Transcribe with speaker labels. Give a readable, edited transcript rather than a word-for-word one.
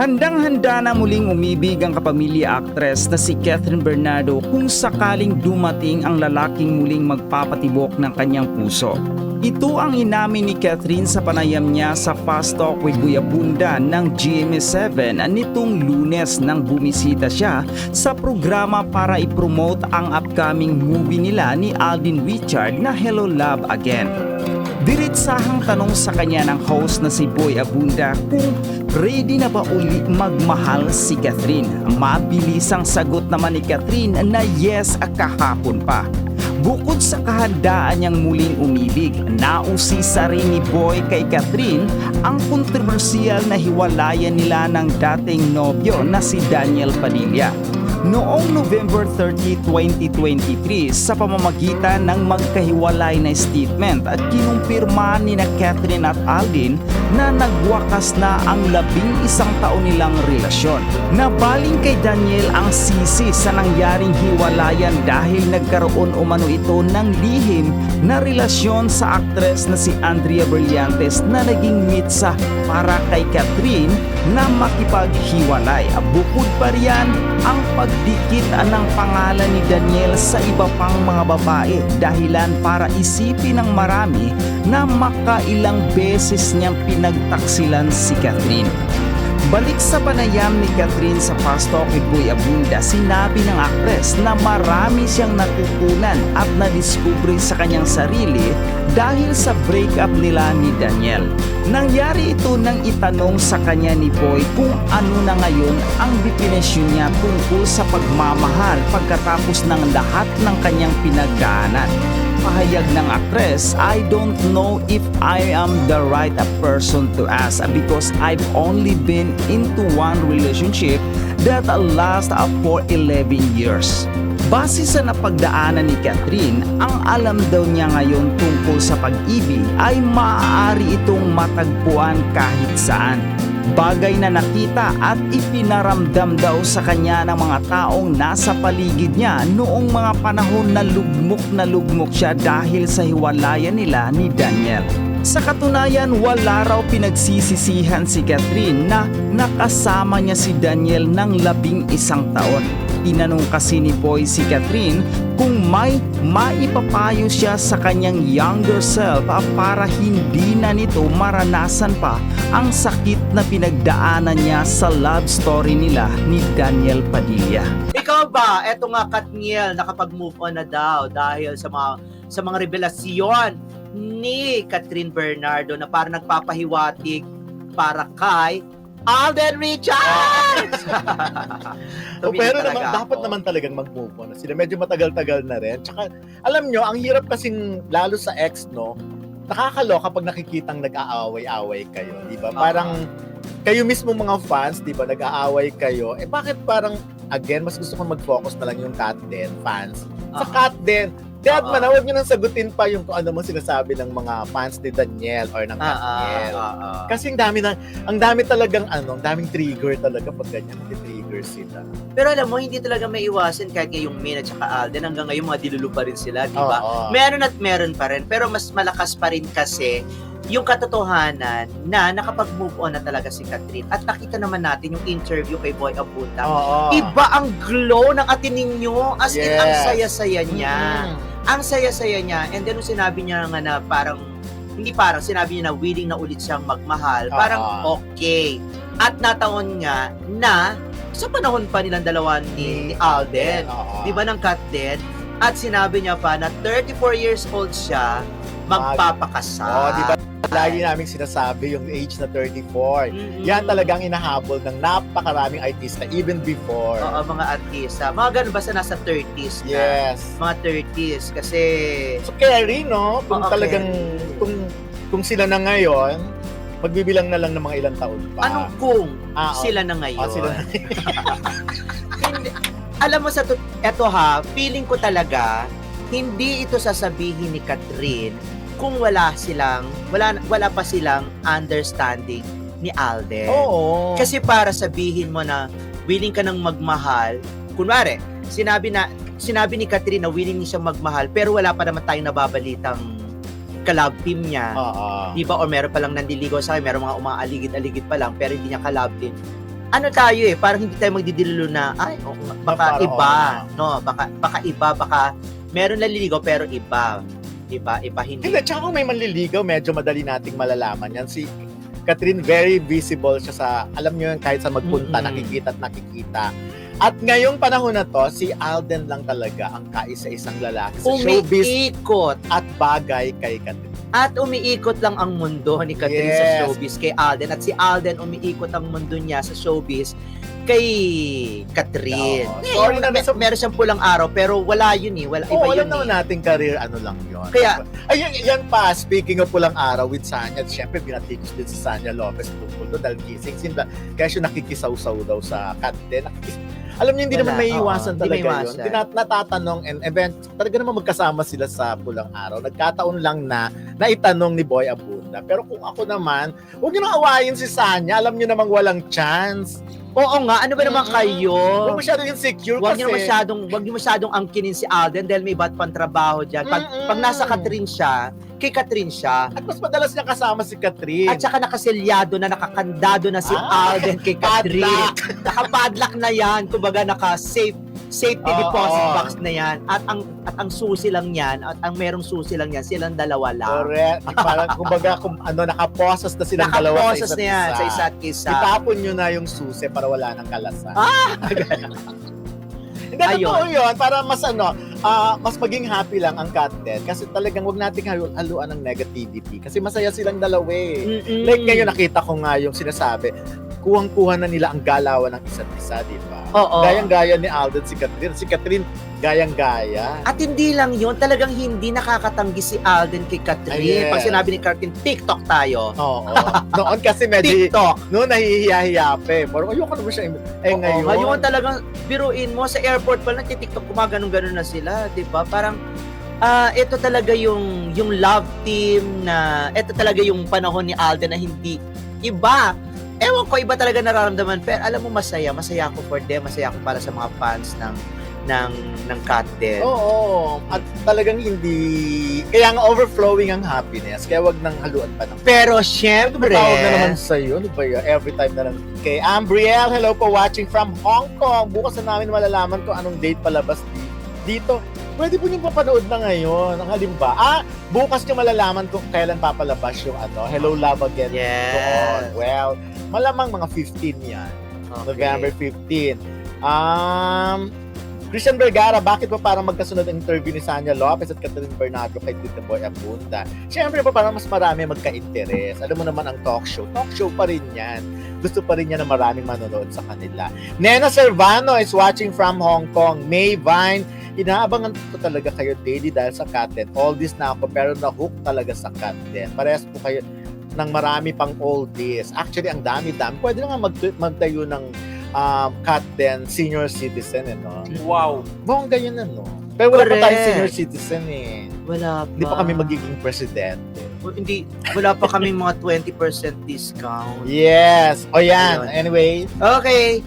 Speaker 1: Handang-handa na muling umibig ang kapamilya actress na si Kathryn Bernardo kung sakaling dumating ang lalaking muling magpapatibok ng kanyang puso. Ito ang inamin ni Kathryn sa panayam niya sa Fast Talk with Kuya Bunda ng GMA7 nitong Lunes nang bumisita siya sa programa para i-promote ang upcoming movie nila ni Alden Richard na Hello Love Again. Diretsahang tanong sa kanya ng host na si Boy Abunda kung ready na ba uli magmahal si Kathryn. Mabilisang sagot naman ni Kathryn na yes kahapon pa. Bukod sa kahandaan niyang muling umibig, nausisa rin ni Boy kay Kathryn ang kontrobersyal na hiwalayan nila ng dating nobyo na si Daniel Padilla. Noong November 30, 2023 sa pamamagitan ng magkahiwalay na statement at kinumpirma ni na Kathryn at Alden na nagwakas na ang 11 taon nilang relasyon. Nabaling kay Daniel ang sisi sa nangyaring hiwalayan dahil nagkaroon umano ito ng lihim na relasyon sa aktres na si Andrea Brillantes na naging mitsa para kay Kathryn na makipaghiwalay. Bukod pa riyan ang pagdikit ng pangalan ni Daniel sa iba pang mga babae dahilan para isipin ng marami na makailang beses niyang pinagtaksilan si Kathryn. Balik sa panayam ni Kathryn sa Fast Talk with Boy Abunda, sinabi ng aktres na marami siyang natutunan at nadiskubre sa kanyang sarili dahil sa breakup nila ni Daniel. Nangyari ito nang itanong sa kanya ni Boy kung ano na ngayon ang definisyon niya tungkol sa pagmamahal pagkatapos ng lahat ng kanyang pinagdaanan. Pahayag ng aktres, I don't know if I am the right person to ask because I've only been into one relationship that lasted for 11 years. Base sa napagdaanan ni Kathryn, ang alam daw niya ngayon tungkol sa pag-ibig ay maaari itong matagpuan kahit saan. Bagay na nakita at ipinaramdam daw sa kanya ng mga taong nasa paligid niya noong mga panahon na lugmok siya dahil sa hiwalayan nila ni Daniel. Sa katunayan, wala raw pinagsisisihan si Kathryn na nakasama niya si Daniel ng 11 taon. Tinanong kasi ni Boy si Kathryn kung may maipapayo siya sa kanyang younger self para hindi na nito maranasan pa ang sakit na pinagdaanan niya sa love story nila ni Daniel Padilla.
Speaker 2: Ikaw ba, eto nga Katniel, nakapag-move on na daw dahil sa mga revelasyon ni Kathryn Bernardo na parang nagpapahiwatig para kay Alden Richards!
Speaker 3: Pero naman, dapat naman talagang mag-move on na sila. Medyo matagal-tagal na rin. Tsaka, alam nyo, ang hirap kasing, lalo sa ex, no, nakakaloka kapag nakikitang nag-aaway-away kayo, di ba? Parang, kayo mismo mga fans, di ba, nag-aaway kayo, bakit parang, again, mas gusto kong mag-focus na lang yung Kat Den fans. Sa Kat Den, Dad man, huwag nyo nang sagutin pa yung kung ano mo sinasabi ng mga fans ni Daniel or ng Katniel. Kasi ang dami talagang ang daming trigger talaga pag ganyan, trigger sila.
Speaker 2: Pero alam mo, hindi talaga may iwasan kahit ngayong Min at saka Alden, hanggang ngayon mga dilulu pa rin sila, di ba? Meron at meron pa rin, pero mas malakas pa rin kasi yung katotohanan na nakapag-move on na talaga si Kathryn. At nakita naman natin yung interview kay Boy Abunda. Iba ang glow ng atin ninyo, as in ang saya-saya niya. Ang saya-saya niya, and then nung sinabi niya nga na parang, sinabi niya na willing na ulit siyang magmahal, parang okay. At nataon nga na sa panahon pa nilang dalawa ni Alden, di ba ng Kat Den, at sinabi niya pa na 34 years old siya, magpapakasal.
Speaker 3: Di ba? Lagi naming sinasabi yung age na 34. Yan talagang inahabol ng napakaraming artista even before.
Speaker 2: Oo, mga artista. Mga ganun basta nasa 30s na.
Speaker 3: Yes.
Speaker 2: Mga 30s kasi
Speaker 3: so carry, no? Kung talagang kung sila na ngayon, magbibilang na lang ng mga ilang taon pa.
Speaker 2: Anong kung sila na ngayon?
Speaker 3: Sila na
Speaker 2: Hindi, alam mo eto feeling ko talaga hindi ito sasabihin ni Kathryn kung wala pa silang understanding ni Alden.
Speaker 3: Oo.
Speaker 2: Kasi para sabihin mo na willing ka nang magmahal, kunwari, sinabi ni Kathryn na willing niya siyang magmahal pero wala pa naman tayong nababalitang ka-love team niya. Di ba? Or meron pa lang nandiligaw sa akin, meron mga umaaligid-aligid pa lang pero hindi niya ka-love team. ano tayo parang hindi tayo magdidililo na, ay, baka
Speaker 3: Parang,
Speaker 2: iba, no? Baka iba, baka meron naliligaw pero iba. Iba hindi.
Speaker 3: Hindi, tsaka kung may manliligaw, medyo madali nating malalaman yan. Si Catherine, very visible siya sa, alam nyo yun, kahit sa magpunta, nakikita at nakikita. At ngayong panahon na to, si Alden lang talaga ang kaisa-isang lalaki sa showbiz
Speaker 2: Umiikot.
Speaker 3: at bagay kay Catherine.
Speaker 2: At umiikot lang ang mundo ni Catherine sa
Speaker 3: Yes.
Speaker 2: showbiz kay Alden. At si Alden umiikot ang mundo niya sa showbiz kay Catherine.
Speaker 3: Oo. Sorry na,
Speaker 2: Meron siyang pulang araw pero wala yun eh. Wala, iba
Speaker 3: Oo,
Speaker 2: yun
Speaker 3: alam naman nating career, ano lang yun.
Speaker 2: Kaya-
Speaker 3: Ayun, yan pa, speaking of pulang araw with Sanya, syempre, binatikos din si Sanya Lopez tungkol doon dahil kissing scene. Kaya siya nakikisaw-saw daw sa Catherine. Alam niyo, hindi
Speaker 2: Wala,
Speaker 3: naman may iwasan
Speaker 2: oo,
Speaker 3: talaga
Speaker 2: hindi may
Speaker 3: yun.
Speaker 2: iwasan.
Speaker 3: Natatanong and event, talaga naman magkasama sila sa pulang araw. Nagkataon lang na naitanong ni Boy Abunda. Pero kung ako naman, huwag niyo nang awayin si Sanya. Alam niyo namang walang chance.
Speaker 2: Oo nga, ano ba naman kayo?
Speaker 3: Huwag masyado insecure
Speaker 2: Huwag
Speaker 3: kasi.
Speaker 2: niyo masyadong angkinin si Alden dahil may iba't pang trabaho diyan. Pag nasa Catherine siya, kay Catherine siya.
Speaker 3: At mas madalas niya kasama si Catherine.
Speaker 2: At saka nakaselyado na, nakakandado na si Alden kay Catherine. Nakapadlock na yan. Kumbaga safety deposit box na yan. At ang susi lang yan, at ang merong susi lang yan, silang dalawa lang.
Speaker 3: Correct. Parang kumbaga nakaposas na silang dalawa
Speaker 2: Nakaposas
Speaker 3: sa isa't
Speaker 2: na yan
Speaker 3: isa.
Speaker 2: sa isa't isa.
Speaker 3: Itapon nyo na yung susi para wala nang kalasan. Hindi,
Speaker 2: Ayun.
Speaker 3: totoo yun. Para mas mas maging happy lang ang Catherine. Kasi talagang wag nating haluan ng negativity. Kasi masaya silang dalawa eh. Like ngayon nakita ko nga yung sinasabi, kuhang-kuha na nila ang galawan ng isa't isa, di ba?
Speaker 2: Oo.
Speaker 3: Gayang-gaya ni Alden si Catherine. Si Catherine, gayang-gaya.
Speaker 2: At hindi lang yun, talagang hindi nakakatanggi si Alden kay Catherine.
Speaker 3: Yes.
Speaker 2: Pag sinabi ni Catherine, TikTok tayo.
Speaker 3: Oo. Noon kasi medyo,
Speaker 2: TikTok.
Speaker 3: noon nahihiya-hiya pa eh. Parang ayoko naman siya.
Speaker 2: Oo,
Speaker 3: Ngayon.
Speaker 2: ngayon talagang biruin mo sa airport pa lang TikTok gumaganon-ganon na sila, 'di ba? Parang ito talaga yung love team na ito talaga yung panahon ni Alden na hindi iba. Ewan ko, iba talaga nararamdaman. Pero alam mo, masaya ako for them. Masaya ako para sa mga fans ng Catherine.
Speaker 3: Oo. At talagang hindi, kaya nga overflowing ang happiness. Kaya wag nang haluan pa ng
Speaker 2: Pero syempre,
Speaker 3: tawag na naman sa'yo. Ano ba yun? Every time na lang. Kay Ambriel, hello po, watching from Hong Kong. Bukas na namin malalaman kung anong date palabas dito. Pwede po niyong papanood na ngayon. Ang halimbawa, bukas niyo malalaman kung kailan papalabas yung Hello Love Again.
Speaker 2: Yes.
Speaker 3: Doon. Well, malamang mga 15 yan.
Speaker 2: Okay.
Speaker 3: November 15. Christian Vergara, bakit pa parang magkasunod ang interview ni Sanya Lopez at Catherine Bernardo kay Tita Boy Abunda? Siyempre pa parang mas marami magka-interes. Alam mo naman ang talk show pa rin yan. Gusto pa rin yan na maraming manonood sa kanila. Nena Servano is watching from Hong Kong. May Vine, inaabangan ko talaga kayo daily dahil sa Catherine. All this na ako pero na-hook talaga sa Catherine. Parehas po kayo ng marami pang oldies. Actually, ang dami-dami. Pwede na nga magtayo ng Catherine senior citizen, no?
Speaker 2: Wow.
Speaker 3: Bongga yun, no? Pero wala pa
Speaker 2: Correct.
Speaker 3: tayong senior citizen, eh.
Speaker 2: Wala pa.
Speaker 3: Hindi pa kami magiging presidente.
Speaker 2: Wala pa kami mga 20% discount.
Speaker 3: Yes. O yan.
Speaker 2: Ayun.
Speaker 3: Anyway,
Speaker 2: Okay.